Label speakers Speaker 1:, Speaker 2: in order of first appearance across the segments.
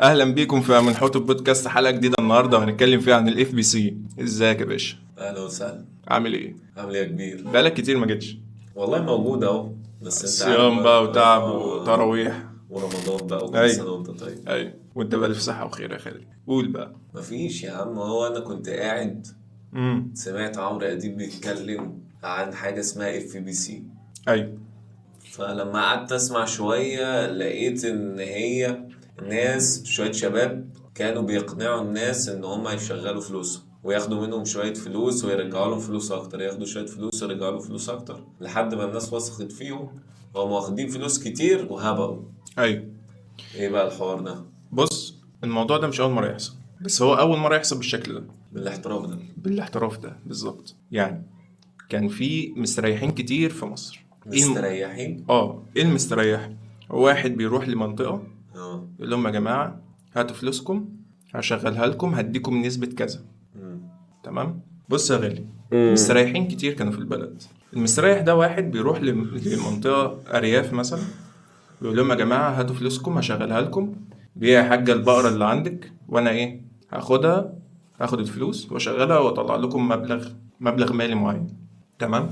Speaker 1: اهلا بيكم في من حوت البودكاست، حلقه جديده النهارده هنتكلم فيها عن الاف بي سي. ازيك يا باشا؟
Speaker 2: اهلا وسهلا.
Speaker 1: عامل ايه؟
Speaker 2: عامل ايه يا كبير؟
Speaker 1: بقالك كتير ما جيتش.
Speaker 2: والله موجود اهو. بس انت عارف
Speaker 1: صيام
Speaker 2: بقى
Speaker 1: بقى وتعب وتراويح.
Speaker 2: ورمضان بقى، وكل
Speaker 1: اي
Speaker 2: سنه وانت طيب.
Speaker 1: اي، وانت بألف صحه وخير يا خالد. قول بقى.
Speaker 2: مفيش يا عم، هو انا كنت قاعد
Speaker 1: امم
Speaker 2: سمعت عمرو اديب بيتكلم عن حاجه اسمها اف بي سي.
Speaker 1: اي.
Speaker 2: فلما قعدت اسمع شويه لقيت ان هي ناس، شويه شباب كانوا بيقنعوا الناس ان هم يشغلوا فلوسهم وياخدوا منهم شوية فلوس ويرجعوا لهم فلوس أكتر، ياخدوا شوية فلوس ويرجعوا لهم فلوس أكتر لحد ما الناس وثقت فيهم. هم واخدين فلوس كتير وهبقوا.
Speaker 1: اي.
Speaker 2: ايه بقى الحوار ده؟
Speaker 1: بص، الموضوع ده مش اول مره يحصل، بس هو اول مره يحصل بالشكل ده،
Speaker 2: بالاحتراف ده.
Speaker 1: بالاحتراف ده بالظبط يعني. كان في مستريحين كتير في مصر.
Speaker 2: مستريحين.
Speaker 1: ايه المستريح؟ واحد بيروح لمنطقه
Speaker 2: اه.
Speaker 1: يقول لهم يا جماعة هاتوا فلوسكم، هشغلها لكم، هديكم نسبة كذا.
Speaker 2: مم.
Speaker 1: تمام. بص يا غالي،
Speaker 2: مم.
Speaker 1: مستريحين كتير كانوا في البلد. المستريح ده واحد بيروح لمنطقة أرياف مثلا، بيقول لهم يا جماعة هاتوا فلوسكم هشغلها لكم، دي يا حاجة البقرة اللي عندك وأنا إيه هاخدها، هاخد الفلوس واشغلها واطلع لكم مبلغ مالي معين. تمام.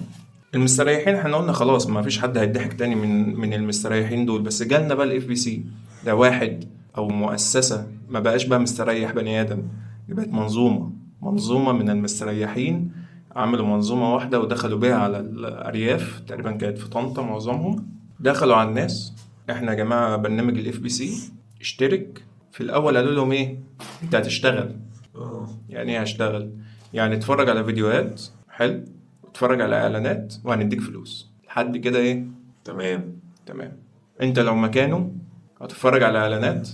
Speaker 1: المستريحين احنا قلنا خلاص ما فيش حد هيضحك تاني من المستريحين دول، بس جالنا بقى الاف بي سي. ده واحد او مؤسسة، ما بقاش بقى مستريح بني ادم، دي بقت منظومة من المستريحين. عملوا منظومة واحدة ودخلوا بيها على الأرياف، تقريبا كانت في طنطا معظمهم. دخلوا على الناس، احنا يا جماعة برنامج الاف بي سي اشترك. في الأول قالوا لهم ايه؟ انت هتشتغل.
Speaker 2: اه.
Speaker 1: يعني ايه هشتغل؟ يعني اتفرج على فيديوهات، حلو، اتفرج على اعلانات وهنديك فلوس لحد كده ايه.
Speaker 2: تمام.
Speaker 1: تمام. انت لو مكانه هتتفرج على اعلانات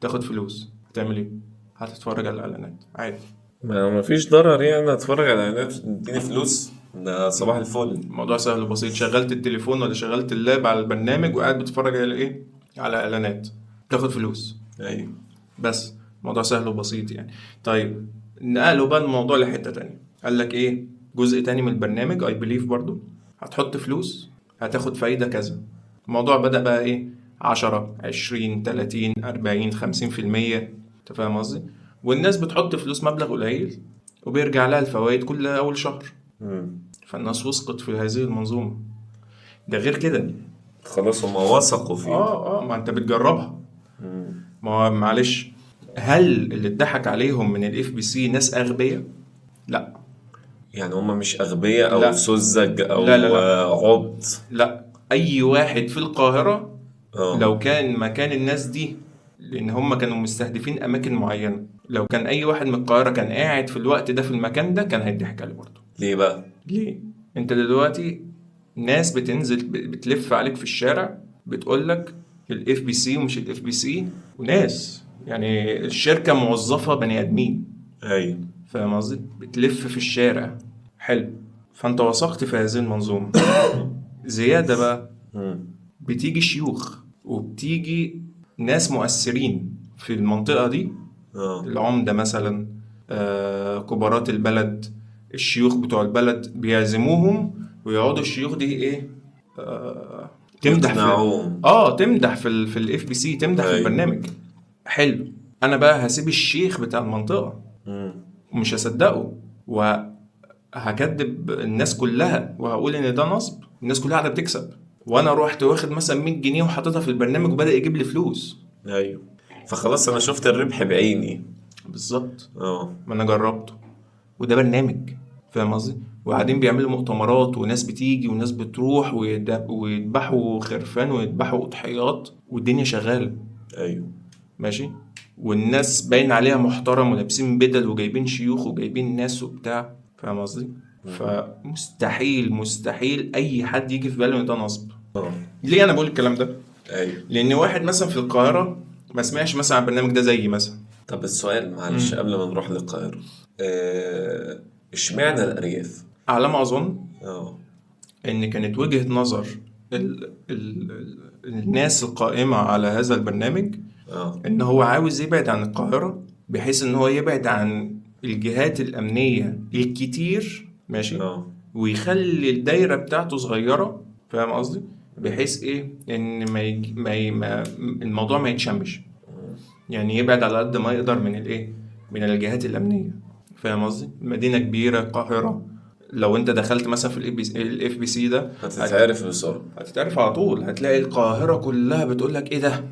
Speaker 1: تاخد فلوس، هتعمل ايه؟ هتتفرج على الاعلانات عادي.
Speaker 2: ما فيش ضرر يعني اتفرج على اعلانات تديني فلوس، ده صباح الفل.
Speaker 1: الموضوع سهل وبسيط، شغلت التليفون ولا شغلت اللاب على البرنامج وقاعد بتتفرج على ايه، على اعلانات، تاخد فلوس.
Speaker 2: ايوه.
Speaker 1: بس موضوع سهل وبسيط يعني. طيب، نقلوا بقى الموضوع لحتة تانية. قال لك ايه؟ جزء تاني من البرنامج اي بليف برضو، هتحط فلوس هتاخد فايدة كذا. الموضوع بدأ بقى ايه؟ 10 20 30 40 50%. انت فاهم قصدي؟ والناس بتحط فلوس مبلغ قليل وبيرجع لها الفوائد كل اول شهر.
Speaker 2: مم.
Speaker 1: فالناس وثقت في هذه المنظومة. ده غير كده.
Speaker 2: خلاص هما وثقوا فيه.
Speaker 1: ما انت بتجربها.
Speaker 2: مم.
Speaker 1: ما هو معلش، هل اللي اتضحك عليهم من الاف بي سي ناس اغبياء؟ لا.
Speaker 2: يعني هما مش أغبياء أو
Speaker 1: لا
Speaker 2: سذج
Speaker 1: لا لا
Speaker 2: أو
Speaker 1: لا
Speaker 2: عبط.
Speaker 1: لا، اي واحد في القاهرة
Speaker 2: اه.
Speaker 1: لو كان مكان الناس دي، لان هم كانوا مستهدفين اماكن معينة، لو كان اي واحد من القاهرة كان قاعد في الوقت ده في المكان ده كان هيضحك عليه برضه.
Speaker 2: ليه بقى؟
Speaker 1: ليه؟ انت دلوقتي ناس بتنزل بتلف عليك في الشارع بتقولك الاف بي سي ومش الاف بي سي، وناس يعني الشركة موظفة بني ادمين.
Speaker 2: ايوه.
Speaker 1: فاهم قصدي؟ بتلف في الشارع. حلو. فانت وثقت في هذه المنظومة. زيادة بقى،
Speaker 2: مم.
Speaker 1: بتيجي شيوخ وبتيجي ناس مؤثرين في المنطقة دي،
Speaker 2: اه.
Speaker 1: العمدة مثلا، كبارات البلد، الشيوخ بتوع البلد بيعزموهم ويقعدوا الشيوخ دي ايه، آه تمدح في
Speaker 2: يقنعوهم.
Speaker 1: تمدح في الاف بي سي، تمدح في
Speaker 2: ايوه.
Speaker 1: البرنامج. حلو. انا بقى هسيب الشيخ بتاع المنطقة
Speaker 2: مم.
Speaker 1: ومش هصدقه، وهكذب الناس كلها وهقول ان ده نصب. الناس كلها قاعده بتكسب، وانا رحت واخد مثلا 100 جنيه وحاططها في البرنامج وبدأ يجيب لي فلوس.
Speaker 2: ايوه. فخلاص انا شفت الربح بعيني.
Speaker 1: بالظبط.
Speaker 2: اه.
Speaker 1: ما انا جربته، وده برنامج. فاهم قصدي؟ وبعدين بيعملوا مؤتمرات وناس بتيجي وناس بتروح ويذبحوا خرفان ويذبحوا اضحيات والدنيا شغاله.
Speaker 2: ايوه.
Speaker 1: ماشي. والناس باين عليها محترم ولابسين بدل وجايبين شيوخ وجايبين ناس وبتاع. فاهم قصدي؟
Speaker 2: مم.
Speaker 1: فمستحيل اي حد يجي في باله ان ده نصب.
Speaker 2: اه.
Speaker 1: ليه انا بقول الكلام ده؟
Speaker 2: ايوه.
Speaker 1: لان واحد مثلا في القاهره ما سمعش مثلا عن البرنامج ده زي مثلا.
Speaker 2: طب السؤال معلش
Speaker 1: امم
Speaker 2: قبل ما نروح للقاهرة. اشمعنى الأرياف؟
Speaker 1: على ما اظن
Speaker 2: اه.
Speaker 1: ان كانت وجهة نظر الناس القائمة على هذا البرنامج
Speaker 2: اه.
Speaker 1: ان هو عاوز يبعد عن القاهرة، بحيث ان هو يبعد عن الجهات الامنية الكتير. ماشي.
Speaker 2: اه.
Speaker 1: ويخلي الدايرة بتاعته صغيرة. فاهم قصدي؟ بحيث ايه؟ ان الموضوع ما يتشمش. يعني يبعد على قد ما يقدر من الايه، من الجهات الامنيه. فاهم قصدي؟ مدينه كبيره، القاهره، لو انت دخلت مثلا في الاف بي سي ده
Speaker 2: هتتعرف بسرعة.
Speaker 1: هتتعرف على طول. هتلاقي القاهره كلها بتقول لك ايه ده،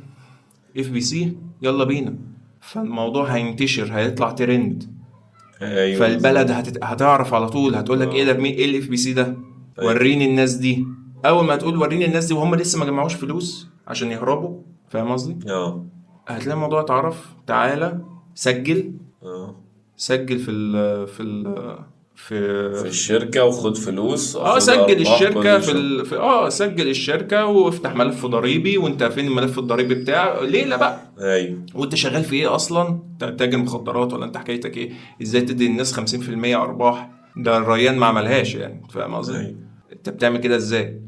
Speaker 1: اف بي سي، يلا بينا. فالموضوع هينتشر، هيطلع ترند.
Speaker 2: ايوه
Speaker 1: فالبلد
Speaker 2: بالظبط.
Speaker 1: هتعرف على طول، هتقول لك ايه ده،
Speaker 2: اه.
Speaker 1: مين، ايه الاف بي سي ده،
Speaker 2: ايوه.
Speaker 1: وريني الناس دي. اول ما تقول وريني الناس دي وهم لسه ما جمعوش فلوس عشان يهربوا، فاهم قصدي؟
Speaker 2: اه.
Speaker 1: هتلاقي الموضوع اتعرف. تعالى سجل،
Speaker 2: اه.
Speaker 1: سجل
Speaker 2: في
Speaker 1: في
Speaker 2: الشركة وخد فلوس، خد
Speaker 1: سجل
Speaker 2: أرباح
Speaker 1: الشركة
Speaker 2: كل شهر.
Speaker 1: سجل الشركة وافتح ملف ضريبي. وانت فين الملف الضريبي بتاعك؟ ليه بقى؟
Speaker 2: ايوه.
Speaker 1: وانت شغال في ايه اصلا؟ انت تاجر مخدرات ولا انت حكايتك ايه؟ ازاي تدي الناس 50% ارباح؟ ده الريان ما عملهاش يعني، فاهم قصدي؟
Speaker 2: ايوه.
Speaker 1: انت بتعمل كده ازاي؟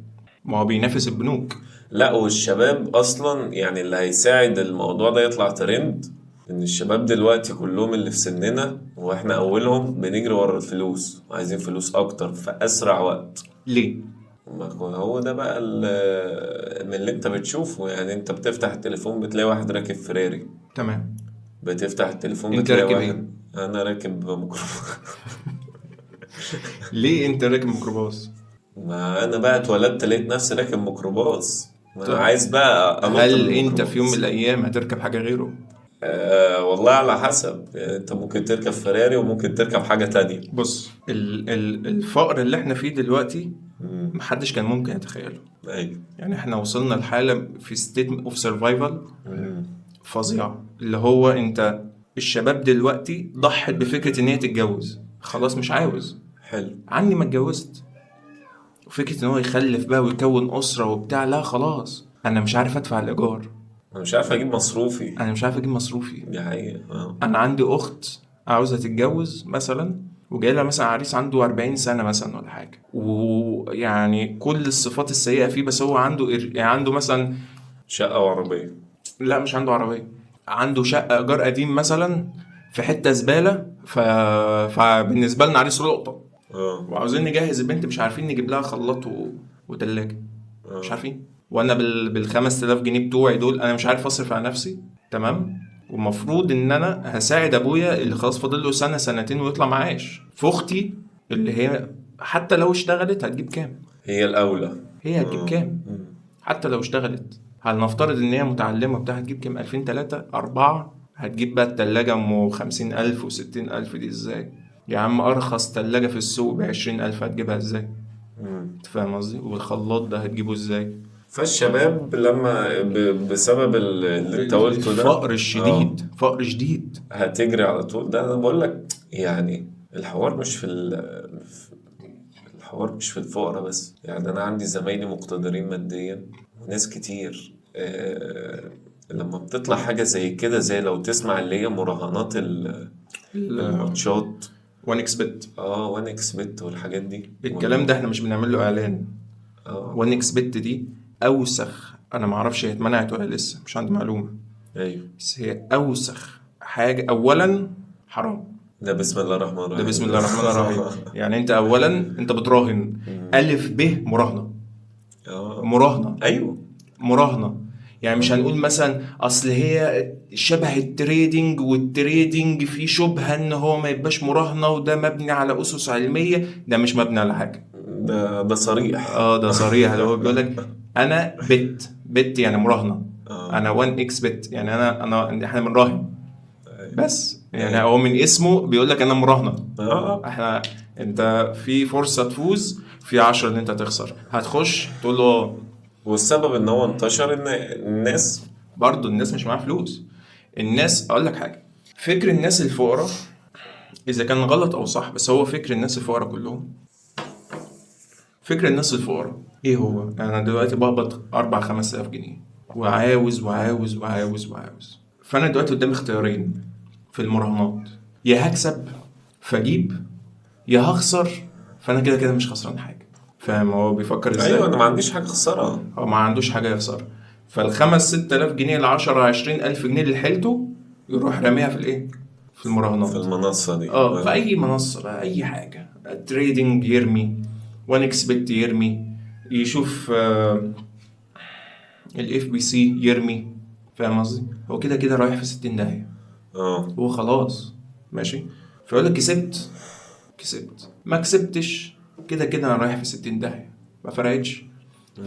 Speaker 1: ما هو بينافس البنوك.
Speaker 2: لا، والشباب اصلا يعني اللي هيساعد الموضوع ده يطلع ترند، ان الشباب دلوقتي كلهم اللي في سننا واحنا اولهم بنجري ورا الفلوس، عايزين فلوس اكتر في اسرع وقت.
Speaker 1: ليه؟
Speaker 2: ما هو ده بقى من اللي انت بتشوفه. يعني انت بتفتح التليفون بتلاقي واحد راكب فيراري،
Speaker 1: تمام.
Speaker 2: بتفتح التليفون
Speaker 1: انت
Speaker 2: بتلاقي
Speaker 1: راكب ايه؟
Speaker 2: واحد. انا راكب ميكروباص.
Speaker 1: ليه انت راكب ميكروباص؟
Speaker 2: ما انا بقى اتولدت لقيت نفسي راكب ميكروباص، ما انا
Speaker 1: طيب،
Speaker 2: عايز بقى انط من
Speaker 1: هل انت في يوم من
Speaker 2: الميكروباص.
Speaker 1: الايام هتركب حاجة غيره؟
Speaker 2: والله على حسب، يعني انت ممكن تركب فراري وممكن تركب حاجة تانية.
Speaker 1: بص، الفقر اللي احنا فيه دلوقتي
Speaker 2: مم.
Speaker 1: محدش كان ممكن يتخيله.
Speaker 2: ايوه.
Speaker 1: يعني احنا وصلنا لحالة في ستيت اوف سرفايفل
Speaker 2: مم.
Speaker 1: فظيعة. اللي هو انت، الشباب دلوقتي ضحت بفكرة ان هي تتجوز، خلاص مش عاوز،
Speaker 2: حلو.
Speaker 1: عني ما اتجوزت. وفكرة ان هو يخلف بقى ويكون اسرة وبتاع، لا خلاص انا مش عارف ادفع الايجار،
Speaker 2: انا مش عارف اجيب مصروفي.
Speaker 1: انا مش عارف اجيب مصروفي.
Speaker 2: دي حقيقة.
Speaker 1: انا عندي اخت عاوزة تتجوز مثلا، وجاي لها مثلا عريس عنده 40 سنة مثلا ولا حاجة، ويعني كل الصفات السيئة فيه، بس هو عنده يعني عنده مثلا،
Speaker 2: شقة وعربية.
Speaker 1: لا مش عنده عربية، عنده شقة إيجار قديم مثلا في حتة زبالة. فبالنسبة لنا عريس لقطة.
Speaker 2: اه.
Speaker 1: وعاوزين نجهز البنت، مش عارفين نجيب لها خلاط وتلاجة، مش
Speaker 2: اه.
Speaker 1: عارفين. وأنا بال5000 جنيه بتوعي دول أنا مش عارف أصرف على نفسي. تمام. والمفروض إن أنا هساعد أبويا اللي خلاص فاضل له سنة سنتين ويطلع معاش، في أختي اللي هي حتى لو اشتغلت هتجيب كام؟
Speaker 2: هي الأولى.
Speaker 1: هي هتجيب كام؟
Speaker 2: مم.
Speaker 1: حتى لو اشتغلت، هل نفترض ان هي متعلمة بتاعها، هتجيب كام؟ 2000 3 4؟ هتجيب بقى التلاجة ام 50,000 و60,000 دي ازاي؟ يا عم ارخص تلاجة في السوق ب20,000 هتجيبها ازاي؟
Speaker 2: مم.
Speaker 1: انت فاهم قصدي؟ والخلاط ده هتجيبه ازاي؟
Speaker 2: فالشباب لما بسبب اللي انت قلته ده.
Speaker 1: الفقر
Speaker 2: اه.
Speaker 1: الشديد، فقر شديد.
Speaker 2: هتجري على طول. ده انا بقول لك يعني الحوار مش في الحوار مش في الفقراء بس. يعني انا عندي زمايلي مقتدرين ماديا وناس كتير. لما بتطلع حاجة زي كده، زي لو تسمع اللي هي مراهنات الماتشات.
Speaker 1: وان اكسبت.
Speaker 2: وان اكس بت والحاجات دي
Speaker 1: الكلام ده احنا مش بنعمل له اعلان.
Speaker 2: اه.
Speaker 1: وان اكسبت دي اوسخ، انا معرفش هي اتمنعت ولا لسه، مش عندي معلومة،
Speaker 2: ايوه.
Speaker 1: بس هي اوسخ حاجة. اولا حرام،
Speaker 2: ده بسم الله الرحمن
Speaker 1: ده بسم
Speaker 2: الرحيم
Speaker 1: الله الرحمن الرحيم. يعني انت اولا انت بتراهن، الف ب مراهنه،
Speaker 2: اه.
Speaker 1: مراهنه،
Speaker 2: ايوه.
Speaker 1: مراهنه. يعني مش هنقول مثلا اصل هي شبه التريدينج، والتريدينج فيه شبهه ان هو ما يبقاش مراهنه، وده مبني على اسس علميه. ده مش مبني على حاجه.
Speaker 2: ده صريح.
Speaker 1: اه ده صريح. اللي هو بيقول لك انا بت يعني مراهنه،
Speaker 2: اه.
Speaker 1: انا 1 اكس بت، يعني احنا بنراهن. بس يعني
Speaker 2: ايوه.
Speaker 1: هو من اسمه بيقول لك انا مراهنه.
Speaker 2: اه.
Speaker 1: احنا، انت في فرصة تفوز، في 10 ان انت تخسر، هتخش تقول له
Speaker 2: والسبب ان هو انتشر ان الناس.
Speaker 1: برضه الناس مش معاها فلوس. الناس، اقول لك حاجة، فكر الناس الفقراء اذا كان غلط او صح، بس هو فكر الناس الفقراء كلهم، فكر الناس الفقراء ايه هو؟ انا دلوقتي بقبض 4 5 آلاف جنيه، وعاوز. فانا دلوقتي قدامي اختيارين في المراهنات، يا هكسب فاجيب، يا هخسر فانا كده كده مش خسران حاجة. فاهم هو بيفكر
Speaker 2: ايوه،
Speaker 1: ازاي؟
Speaker 2: انا ما عنديش حاجه اخسرها.
Speaker 1: هو ما عندوش حاجة يخسرها. فال5 6 آلاف جنيه، ال10 20 ألف جنيه اللي حيلته يروح راميها في الايه؟ في
Speaker 2: في
Speaker 1: المراهنات.
Speaker 2: المنصه دي.
Speaker 1: في اي منصة بقى، اي حاجة، تريدينج يرمي، وان اكسبت يرمي، يشوف الاف بي سي يرمي. فاهم قصدي؟ هو كده كده رايح في 60 داهية، هو خلاص ماشي. فيقول لك كسبت ما كسبتش، كده كده انا رايح في 60 داهية، ما فرقتش.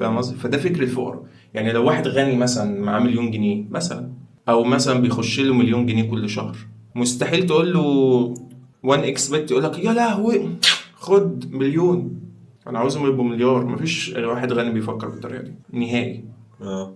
Speaker 1: فاهم قصدي؟ فده فكر الفقراء. يعني لو واحد غني مثلا معاه مليون جنيه مثلا، او مثلا بيخش له مليون جنيه كل شهر، مستحيل تقول له 1 اكس بت يقول لك يا لهوي خد مليون، انا عاوزهم يبقوا مليار. مفيش واحد غني بيفكر بالطريقه دي نهائي.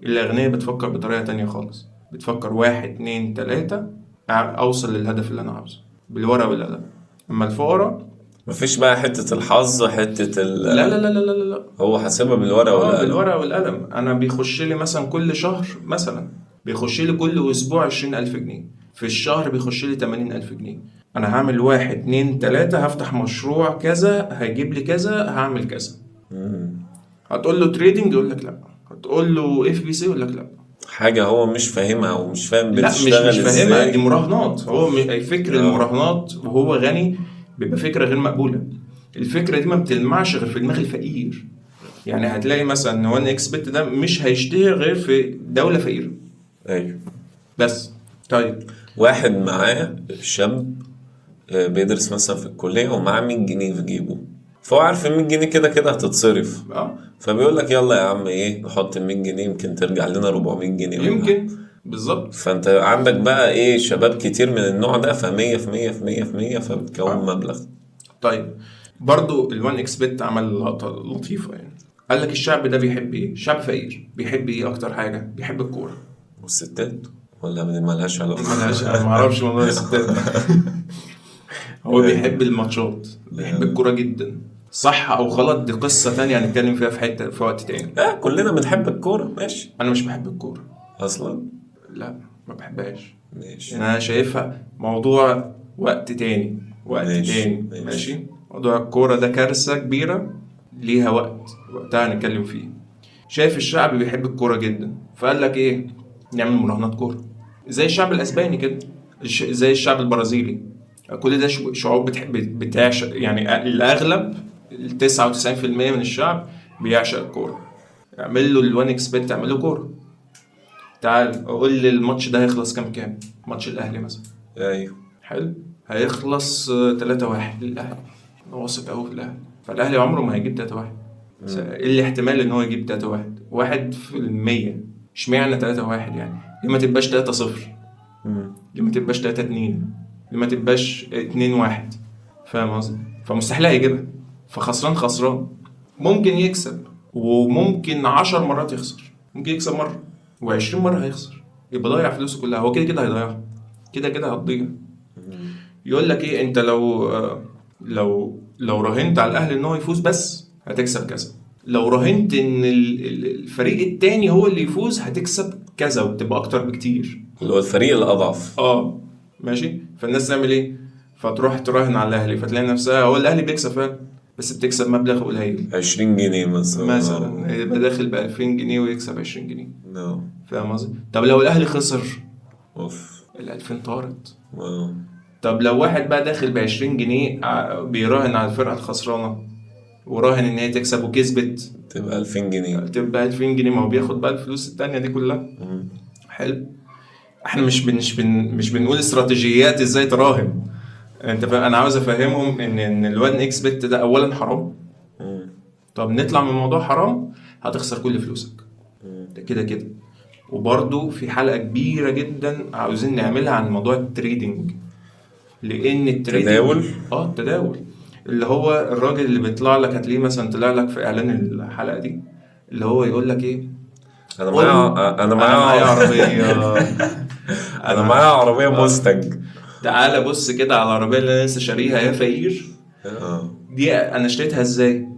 Speaker 1: الاغنياء بتفكر بطريقه تانية خالص، بتفكر 1 2 3 اوصل للهدف اللي انا عاوزه بالورقه والقلم. اما الفقراء
Speaker 2: مفيش بقى حتة الحظ، حتة
Speaker 1: لا لا لا لا لا لا،
Speaker 2: هو حاسبها بالورقة والقلم.
Speaker 1: بالورقه والقلم. انا بيخش لي مثلا كل شهر، مثلا بيخش لي كل اسبوع 20,000 جنيه، في الشهر بيخش لي 80,000 جنيه. انا هعمل 1 2 3، هفتح مشروع كذا هيجيب لي كذا، هعمل كذا. هتقول له تريدنج يقول لك لا، هتقول له اف بي سي يقول لك لا.
Speaker 2: حاجة هو مش فاهمها او مش فاهم
Speaker 1: لا
Speaker 2: بتشتغل
Speaker 1: مش فاهمها،
Speaker 2: ازاي.
Speaker 1: دي مراهنات. هو فكر المراهنات وهو غني بيبقى فكرة غير مقبولة. الفكرة دي ما بتلمعش غير في دماغ الفقير. يعني هتلاقي مثلا 1 اكس بت ده مش هيشتهر غير في دولة فقيرة.
Speaker 2: ايوه.
Speaker 1: بس طيب
Speaker 2: واحد معاه شاب بيدرس مثلا في الكلية ومعاه 100 جنيه في جيبه، فهو عارف ال 100 جنيه كده كده هتتصرف. فبيقول لك يلا يا عم ايه نحط ال 100 جنيه يمكن ترجع لنا 400 جنيه
Speaker 1: يمكن بالظبط.
Speaker 2: فانت عندك بقى ايه شباب كتير من النوع ده، فمية في مية في مية في مية فبتكون مبلغ.
Speaker 1: طيب برضو ال1 اكس بت عمل لقطة لطيفة. يعني قال لك الشعب ده بيحب ايه؟ شعب فقير بيحب ايه اكتر حاجة؟ بيحب الكورة
Speaker 2: والستات ولا ملهاش علاقة؟
Speaker 1: ملهاش، انا معرفش موضوع الستات هو بيحب الماتشات، بيحب الكورة جدا. صح او غلط دي قصة تانية هنتكلم فيها في حتة في وقت تاني.
Speaker 2: كلنا بنحب الكورة ماشي.
Speaker 1: انا مش بحب الكورة
Speaker 2: اصلا.
Speaker 1: لا ما بحبهاش
Speaker 2: ماشي.
Speaker 1: يعني انا شايفها موضوع وقت تاني، ماشي. موضوع الكورة ده كارثة كبيرة ليها وقتها هنتكلم فيه. شايف الشعب بيحب الكورة جدا، فقال لك ايه؟ نعمل مراهنات كورة زي الشعب الاسباني كده، زي الشعب البرازيلي. كل ده شعوب بتحب بتعشق، يعني الاغلب 99% من الشعب بيعشق الكورة. اعمل له الوان اكس بت، اعمل له كورة. تعال قول لي الماتش ده هيخلص كام؟ ماتش الاهلي مثلا.
Speaker 2: ايوه
Speaker 1: حلو. هيخلص 3-1 للاهلي. انا واثق قوي في الاهلي، فالاهلي عمره ما هيجيب 3-1. ايه الاحتمال ان هو يجيب 3-1؟ 1%. اشمعنى 3-1 يعني؟ ليه ما تبقاش 3-0؟ ليه ما تبقاش 3-2؟ ليه ما تبقاش 2-1؟ فاهم قصدي؟ فمستحيل هيجيبها. فخسران خسران. ممكن يكسب وممكن 10 مرات يخسر. ممكن يكسب مرة و20 مرة هيخسر، يبقى ضيع فلوسه كلها. هو كده كده هيضيعها، كده كده هتضيع. يقول لك ايه؟ انت لو راهنت على الاهلي ان هو يفوز بس هتكسب كذا، لو راهنت ان الفريق التاني هو اللي يفوز هتكسب كذا وبتبقى اكتر بكتير.
Speaker 2: اللي هو الفريق الاضعف.
Speaker 1: ماشي. فالناس تعمل ايه؟ فتروح تراهن على الاهلي، فتلاقي نفسها هو الاهلي بيكسب فعلا، بس بتكسب مبلغ قليل
Speaker 2: 20 جنيه
Speaker 1: مثلا يبقى داخل ب2000 جنيه ويكسب 20 جنيه.
Speaker 2: نو.
Speaker 1: فاهم قصدي؟ طب لو الاهلي خسر
Speaker 2: اوف
Speaker 1: ال2000 طارت. طب لو واحد بقى داخل ب20 جنيه بيراهن على الفرقة الخسرانة وراهن ان هي تكسب وكسبت،
Speaker 2: تبقى 2000 جنيه.
Speaker 1: تبقى 2000 جنيه. ما هو بياخد بقى الفلوس التانية دي كلها. حلو. احنا مش بنقول استراتيجيات ازاي تراهن. انت فاهم؟ انا عاوز افهمهم ان الوان اكس بت ده اولا حرام. طب نطلع من موضوع حرام، هتخسر كل فلوسك ده كده كده. وبرضو في حلقة كبيرة جدا عاوزين نعملها عن موضوع التريدينج، لان التريدينج التداول اللي هو الراجل اللي بيطلع لك، هتلاقيه مثلا طلع لك في اعلان الحلقة دي اللي هو يقول لك ايه؟
Speaker 2: انا معايا
Speaker 1: عربية
Speaker 2: انا معايا عربية موستنج.
Speaker 1: تعالى بص كده على العربية اللي انا لسه شاريها يا فقير. دي انا اشتريتها ازاي؟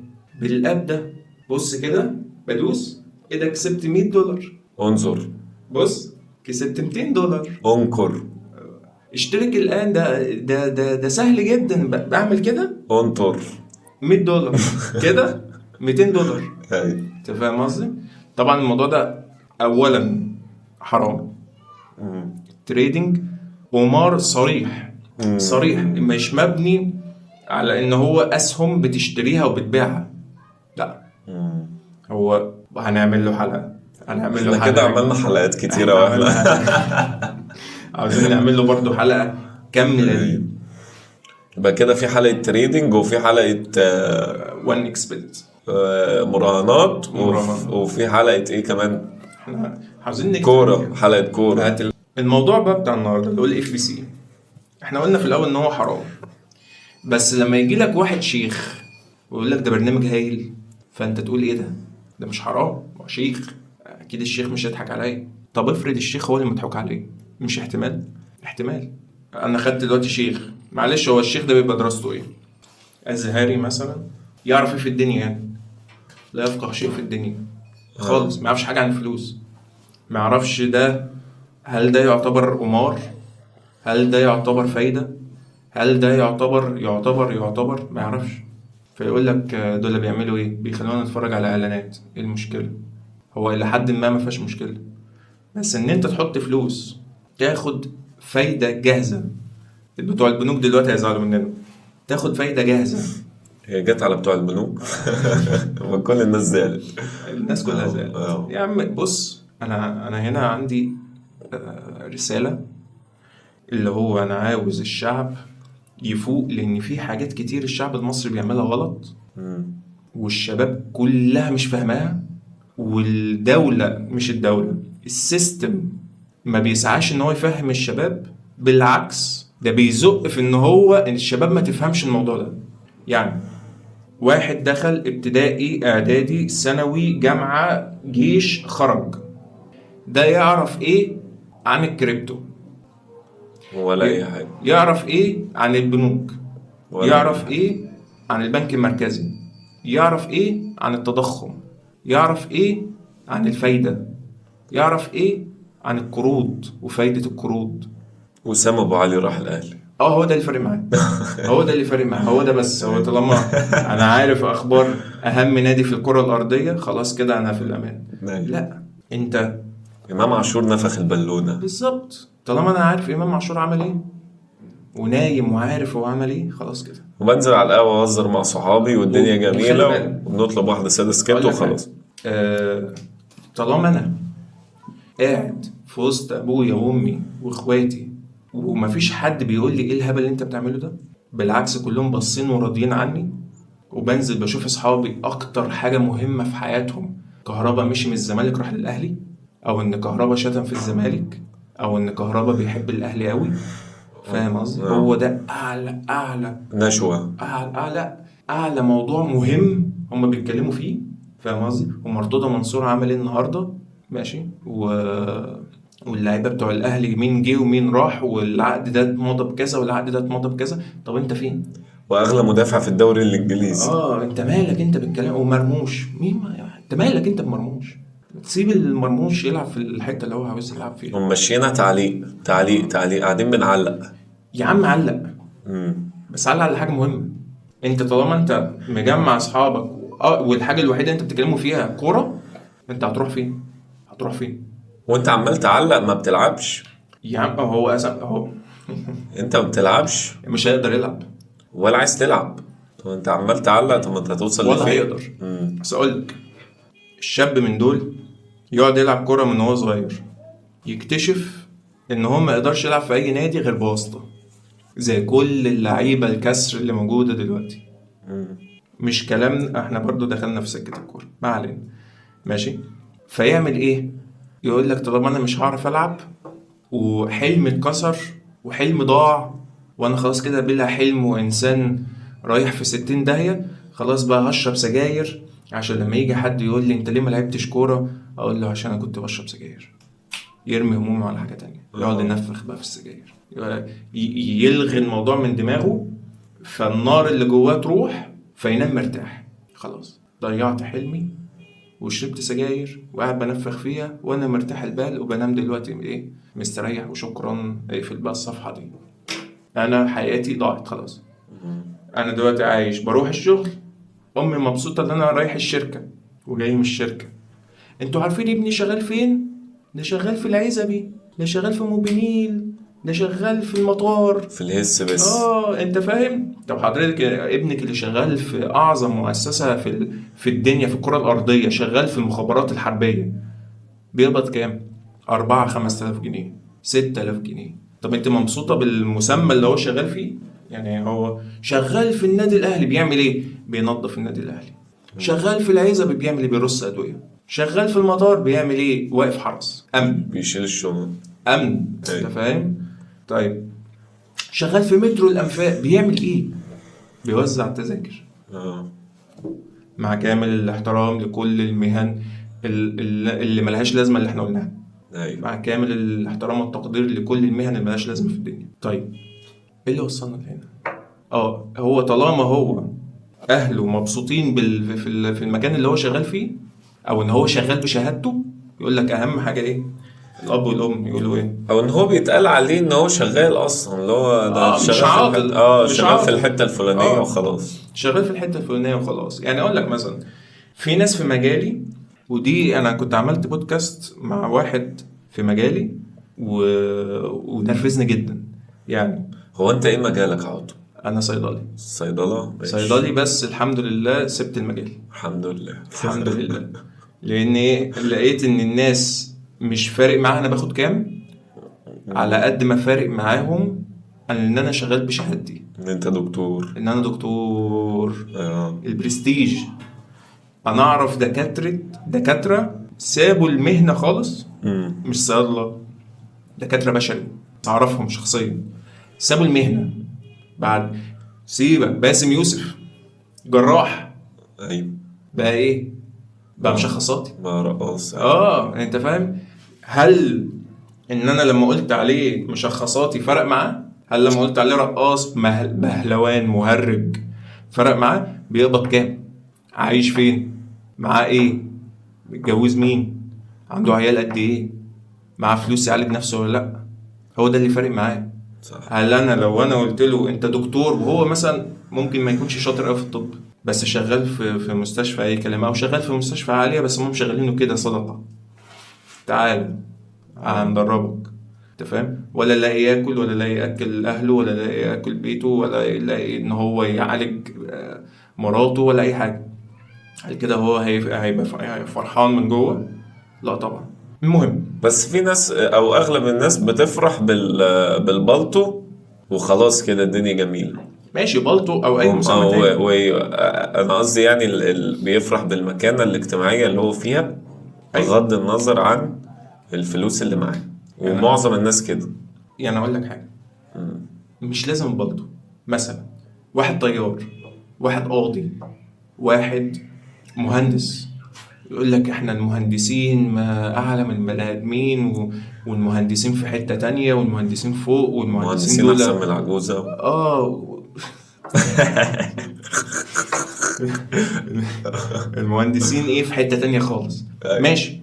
Speaker 1: بالاب ده. بص كده بدوس ايه ده؟ كسبت $100.
Speaker 2: انظر.
Speaker 1: بص كسبت $200.
Speaker 2: انكر.
Speaker 1: اشترك الان. ده سهل جدا. بعمل كده
Speaker 2: انطر.
Speaker 1: $100 كده $200. انت فاهم قصدي؟ طبعا الموضوع ده اولا حرام. تريدينج قمار صريح. صريح، مش مبني على ان هو اسهم بتشتريها وبتبيعها. لا هو هنعمل له حلقة هنعمل له
Speaker 2: احنا كده
Speaker 1: حلقة.
Speaker 2: عملنا حلقات كتيرة
Speaker 1: إحنا
Speaker 2: واحنا
Speaker 1: عملنا عاوزين نعمل له برضه حلقة كاملة دي.
Speaker 2: يبقى كده في حلقة تريدنج وفي حلقة
Speaker 1: وان اكسبت
Speaker 2: مراهنات
Speaker 1: مراهنات.
Speaker 2: وفي حلقة ايه كمان؟
Speaker 1: احنا عاوزين نكتب
Speaker 2: كورة، حلقة كورة.
Speaker 1: هات الموضوع بقى بتاع النهارده اللي هو الاف بي سي. احنا قلنا في الاول ان هو حرام، بس لما يجي لك واحد شيخ ويقول لك ده برنامج هايل، فانت تقول ايه ده مش حرام، هو شيخ اكيد الشيخ مش هيضحك عليا. طب افرض الشيخ هو اللي مضحوك عليه، مش احتمال انا خدت دلوقتي شيخ، معلش هو الشيخ ده بيبقى دراسته ايه؟ ازهري مثلا، يعرف ايه في الدنيا يعني؟ لا يفقه شيء في الدنيا خالص، ما يعرفش حاجه عن الفلوس، ما يعرفش ده هل ده يعتبر قمار، هل ده يعتبر فايده، هل ده يعتبر ما يعرفش. فيقول لك دول اللي بيعملوا ايه؟ بيخلونا نتفرج على اعلانات. ايه المشكله؟ هو الى حد ما فيهاش مشكله، بس ان انت تحط فلوس تاخد فايده جاهزه. بتوع البنوك دلوقتي هيزعلوا مننا، تاخد فايده جاهزه.
Speaker 2: هي جت على بتوع البنوك وكل الناس زعلت.
Speaker 1: الناس كلها زعلت. يا عم بص، انا هنا عندي رساله، اللي هو انا عاوز الشعب يفوق، لان في حاجات كتير الشعب المصري بيعملها غلط والشباب كلها مش فاهماها، والدولة مش الدولة، السيستم ما بيسعاش ان هو يفهم الشباب، بالعكس ده بيزق في ان هو ان الشباب ما تفهمش الموضوع ده. يعني واحد دخل ابتدائي اعدادي ثانوي جامعة جيش خرج، ده يعرف ايه عن الكريبتو؟
Speaker 2: ولا اي حاجة.
Speaker 1: يعرف ايه عن البنوك؟
Speaker 2: ولا
Speaker 1: يعرف ايه عن البنك المركزي؟ يعرف ايه عن التضخم؟ يعرف ايه عن الفايدة؟ يعرف ايه عن القروض وفايدة القروض؟
Speaker 2: وسام ابو علي راح الاهلي.
Speaker 1: هو ده اللي فارق معاه. هو ده اللي فارق معاه، هو ده بس. هو طالما انا عارف اخبار اهم نادي في الكرة الارضية، خلاص كده انا في الامان. لا، انت
Speaker 2: امام عاشور نفخ البالونة
Speaker 1: بالظبط. طالما انا عارف امام عاشور عمل ايه ونايم وعارف هو عمل ايه، خلاص كده.
Speaker 2: وبنزل على القهوة أهزر مع صحابي والدنيا
Speaker 1: وخلي
Speaker 2: جميلة
Speaker 1: بالك.
Speaker 2: وبنطلب واحدة سادة سكت
Speaker 1: أقول لك
Speaker 2: وخلاص.
Speaker 1: طالما انا قاعد في وسط ابويا وامي واخواتي ومفيش حد بيقول لي ايه الهبل اللي انت بتعمله ده، بالعكس كلهم باصين وراضيين عني، وبنزل بشوف اصحابي اكتر حاجه مهمه في حياتهم كهربا مشي من الزمالك راح للاهلي، او ان كهربا شتم في الزمالك، او ان كهربا بيحب الاهلي قوي. فاهم قصدي؟ هو ده اعلى
Speaker 2: نشوة.
Speaker 1: اعلى موضوع مهم هم بيتكلموا فيه. فاهم قصدي؟ ومرتضى منصور عمل ايه النهارده؟ ماشي واللعيبه بتوع الاهلي مين جه ومين راح، والعقد ده اتمضى بكذا والعقد ده اتمضى بكذا. طب انت فين؟
Speaker 2: وأغلى مدافع في الدوري الإنجليزي.
Speaker 1: انت مالك انت بالكلام؟ ومرموش مين انت مالك انت بمرموش؟ تسيب المرموش يلعب في الحته اللي هو عاوز يلعب فيها.
Speaker 2: هم مشينا تعليق قاعدين بنعلق.
Speaker 1: يا عم علق، بس علق على حاجه مهمه. انت طالما انت مجمع اصحابك والحاجه الوحيده اللي انت بتتكلموا فيها كوره، انت هتروح فين؟
Speaker 2: وانت عمال تعلق ما بتلعبش.
Speaker 1: يا عم هو اهو
Speaker 2: انت ما بتلعبش
Speaker 1: مش هيقدر يلعب
Speaker 2: ولا عايز تلعب. طب انت عمال تعلق، طب انت هتوصل
Speaker 1: ولا
Speaker 2: لفين؟
Speaker 1: هيقدر. بس اقول لك، الشاب من دول يقعد يلعب كوره من هو صغير، يكتشف ان هو ما يقدرش يلعب في اي نادي غير بواسطه، زي كل اللعيبه الكسر اللي موجوده دلوقتي. مش كلام، احنا برضو دخلنا في سكه الكوره، ما علينا. ماشي. فيعمل ايه؟ يقول لك طالما انا مش هعرف العب وحلم اتكسر وحلم ضاع وانا خلاص كده بلا حلم وانسان رايح في 60 داهية، خلاص بقى هشرب سجاير عشان لما يجي حد يقول لي انت ليه ما لعبتش كورة، اقول له عشان انا كنت بشرب سجاير. يرمي همومه على حاجة تانية، يقعد ينفخ بقى في السجاير، يلغي الموضوع من دماغه، فالنار اللي جواه تروح فينام مرتاح. خلاص ضيعت حلمي وشربت سجاير وقاعد بنفخ فيها وانا مرتاح البال وبنام دلوقتي ايه مستريح وشكرا. اقفل بقى الصفحة دي، انا حياتي ضاعت خلاص. انا دلوقتي عايش بروح الشغل، امي مبسوطة ان انا رايح الشركة وجاي من الشركة. انتوا عارفين ابني شغال فين؟ ده شغال في العزبي، ده شغال في موبينيل، ده شغال في المطار،
Speaker 2: في الهس بس.
Speaker 1: انت فاهم؟ طب حضرتك ابنك اللي شغال في اعظم مؤسسة في الدنيا في الكرة الارضية، شغال في المخابرات الحربية، بيقبض كام؟ 4-5 آلاف جنيه، 6 آلاف جنيه. طب انت مبسوطة بالمسمى اللي هو شغال فيه؟ يعني هو شغال في النادي الاهلي بيعمل ايه؟ بينظف النادي الاهلي. شغال في العزبة بيعمل ايه؟ بيرص ادوية. شغال في المطار بيعمل ايه؟ واقف حرس امن.
Speaker 2: بيشيل الشغل.
Speaker 1: امن. انت فاهم؟ طيب شغال في مترو الانفاق بيعمل ايه؟ بيوزع التذاكر. مع كامل الاحترام لكل المهن اللي ملهاش لازمه اللي احنا قلناها.
Speaker 2: ايوه.
Speaker 1: مع كامل الاحترام والتقدير لكل المهن اللي ملهاش لازمه في الدنيا. طيب ايه اللي وصلنا لهنا؟ هو طالما هو اهله مبسوطين في المكان اللي هو شغال فيه، او ان هو شغال بشهادته، يقول لك اهم حاجه ايه؟ الاب والام يقولوا ايه؟
Speaker 2: او ان هو بيتقال عليه ان هو شغال اصلا، اللي هو ده
Speaker 1: مش
Speaker 2: شغال في
Speaker 1: عاطل.
Speaker 2: الحته،
Speaker 1: مش
Speaker 2: شغال في
Speaker 1: عاطل.
Speaker 2: الحته الفلانيه وخلاص.
Speaker 1: شغال في الحته الفلانيه وخلاص. يعني اقول لك مثلا في ناس في مجالي، ودي انا كنت عملت بودكاست مع واحد في مجالي ونرفزني جدا. يعني
Speaker 2: هو انت ايه مجالك يا عطو؟
Speaker 1: انا صيدلي.
Speaker 2: صيدله. ماشي.
Speaker 1: صيدلي، بس الحمد لله سبت المجال.
Speaker 2: الحمد لله.
Speaker 1: الحمد لله. لان لقيت ان الناس مش فارق معاها انا باخد كام، على قد ما فارق معاهم ان انا شغال بشهادتي،
Speaker 2: ان انت دكتور.
Speaker 1: ان انا دكتور. البرستيج. انا اعرف دكاتره سابوا المهنه خالص. مش صيادله، دكاتره بشري اعرفهم شخصيا سابوا المهنه. بعد سيبك باسم يوسف جراح،
Speaker 2: ايوه.
Speaker 1: بقى ايه؟ بقى مشخصاتي.
Speaker 2: بقى رقاص.
Speaker 1: انت فاهم؟ هل ان انا لما قلت عليه مشخصاتي فرق معاه؟ هل لما قلت عليه رقاص بهلوان مهرج فرق معاه؟ بيقبض كام؟ عايش فين؟ معاه ايه؟ متجوز مين؟ عنده عيال قد ايه؟ معاه فلوس يعالج نفسه ولا لا؟ هو ده اللي فارق معاه.
Speaker 2: صح.
Speaker 1: هل انا لو انا قلت له انت دكتور، وهو مثلا ممكن ما يكونش شاطر قوي في الطب، بس شغال في مستشفى اي كلام، او شغال في مستشفى عاليه بس هم مشغلينه كده صدقه، تعال هندربك، انت فاهم؟ ولا لاقي ياكل، ولا لاقي ياكل اهله، ولا لاقي ياكل بيته، ولا لاقي ان هو يعالج مراته، ولا اي حاجه. هل كده هو هيبقى فرحان من جوه؟ لا طبعا. المهم،
Speaker 2: بس في ناس او اغلب الناس بتفرح بالبلطو وخلاص كده الدنيا جميلة.
Speaker 1: ماشي بلطو او اي مسمى
Speaker 2: او
Speaker 1: تاني.
Speaker 2: انا قصدي يعني بيفرح بالمكانة الاجتماعية اللي هو فيها،
Speaker 1: أيوة.
Speaker 2: بغض النظر عن الفلوس اللي معاه. ومعظم الناس كده.
Speaker 1: يعني اقول لك حاجه، مش لازم بلطو. مثلا واحد طيار، واحد قاضي، واحد مهندس، يقول لك احنا المهندسين ما اعلى من البني ادمين، والمهندسين في حتة تانية، والمهندسين فوق، والمهندسين
Speaker 2: مهندسين
Speaker 1: دول
Speaker 2: احسن من العجوزة.
Speaker 1: المهندسين ايه في حتة تانية خالص.
Speaker 2: أيوة.
Speaker 1: ماشي.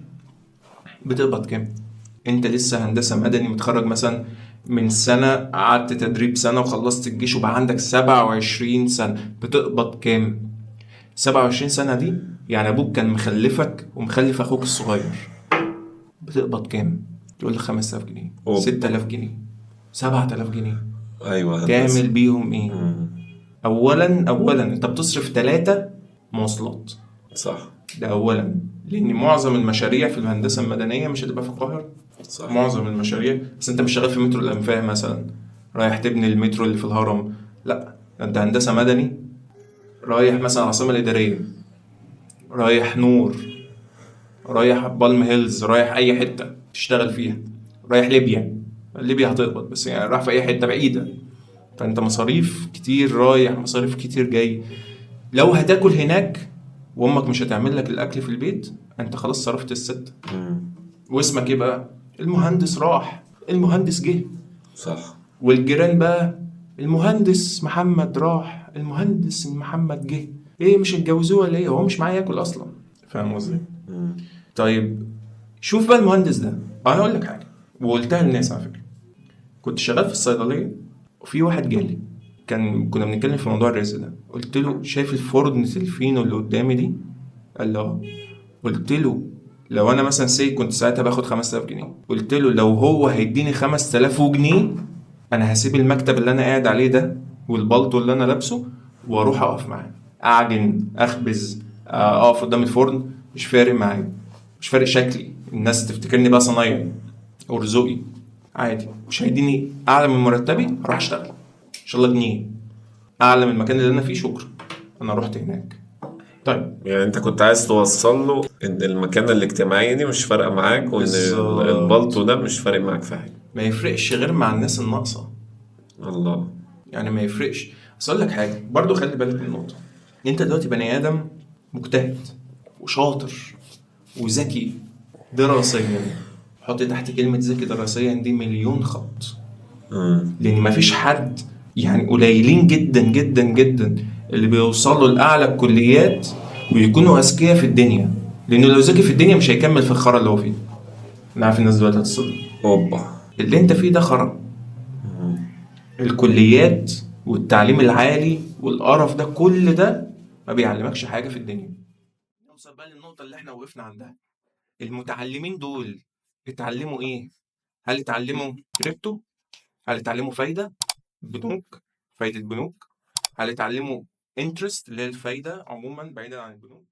Speaker 1: بتقبض كام؟ انت لسه هندسة مدني متخرج مثلا من سنة، قعدت تدريب سنة وخلصت الجيش وبقى عندك 27 سنة، بتقبض كام؟ 27 سنة دي يعني ابوك كان مخلفك ومخلف اخوك الصغير، بتقبض كام؟ تقول لي 5000 جنيه، 6000 جنيه، 7000 جنيه.
Speaker 2: ايوه.
Speaker 1: تعمل بيهم ايه؟ اولا انت بتصرف 3 مواصلات.
Speaker 2: صح.
Speaker 1: ده اولا، لان معظم المشاريع في الهندسه المدنيه مش هتبقى في القاهره.
Speaker 2: صح.
Speaker 1: معظم المشاريع، بس انت مش شغال في مترو الانفاق مثلا رايح تبني المترو اللي في الهرم، لا، انت هندسه مدني رايح مثلا العاصمه الاداريه، رايح نور، رايح بالم هيلز، رايح اي حته تشتغل فيها، رايح ليبيا هتقبض، بس يعني رايح في اي حته بعيده. فانت مصاريف كتير رايح، مصاريف كتير جاي. لو هتاكل هناك وامك مش هتعمل لك الاكل في البيت، انت خلاص صرفت الست. واسمك ايه بقى؟ المهندس راح، المهندس جه.
Speaker 2: صح.
Speaker 1: والجيران بقى، المهندس محمد راح، المهندس محمد جه. ايه مش اتجوزوه ولا ايه؟ هو مش معاه ياكل اصلا. فاهم قصدي؟ طيب شوف بقى المهندس ده، انا هقول لك حاجه وقلتها للناس على فكره. كنت شغال في الصيدليه وفي واحد جالي، كنا بنتكلم في موضوع الرزق ده. قلت له شايف الفرن الفينو اللي قدامي دي؟ قال له. قلت له لو انا مثلا كنت ساعتها باخد 5000 جنيه، قلت له لو هو هيديني 5000 جنيه انا هسيب المكتب اللي انا قاعد عليه ده والبلطو اللي انا لابسه واروح اقف معاه، اعجن، اخبز، اقف قدام الفرن، مش فارق معايا. مش فارق شكلي، الناس تفتكرني بقى صنايعي او رزقي، عادي. مش هيديني اعلى من مرتبي هروح اشتغل ان شاء الله جنيه اعلى من المكان اللي انا فيه، شكرا انا رحت هناك. طيب
Speaker 2: يعني انت كنت عايز توصل له ان المكانة الاجتماعية دي مش فارقة معاك، وان البلطو
Speaker 1: بالظبط،
Speaker 2: ده مش فارق معاك في حاجة.
Speaker 1: ما يفرقش غير مع الناس الناقصه.
Speaker 2: الله.
Speaker 1: يعني ما يفرقش. بس اقول لك حاجه برضو، خلي بالك من نقطه. انت دلوقتي بني ادم مجتهد وشاطر وذكي دراسيا، حط تحت كلمه ذكي دراسيا دي مليون خط. لان مفيش حد، يعني قليلين جدا جدا جدا اللي بيوصلوا لاعلى الكليات ويكونوا اذكياء في الدنيا. لانه لو ذكي في الدنيا مش هيكمل في الخرا اللي هو فيه. انا عارف الناس دلوقتي هتصدم،
Speaker 2: اوبا.
Speaker 1: اللي انت فيه ده خرا. الكليات والتعليم العالي والقرف ده كل ده ما بيعلمكش حاجة في الدنيا. نوصل بقى للنقطة اللي احنا وقفنا عندها. المتعلمين دول اتعلموا ايه؟ هل اتعلموا كريبتو؟ هل اتعلموا فايدة بنوك، فايدة بنوك؟ هل اتعلموا انترست اللي هي الفايدة عموما بعيدا عن البنوك؟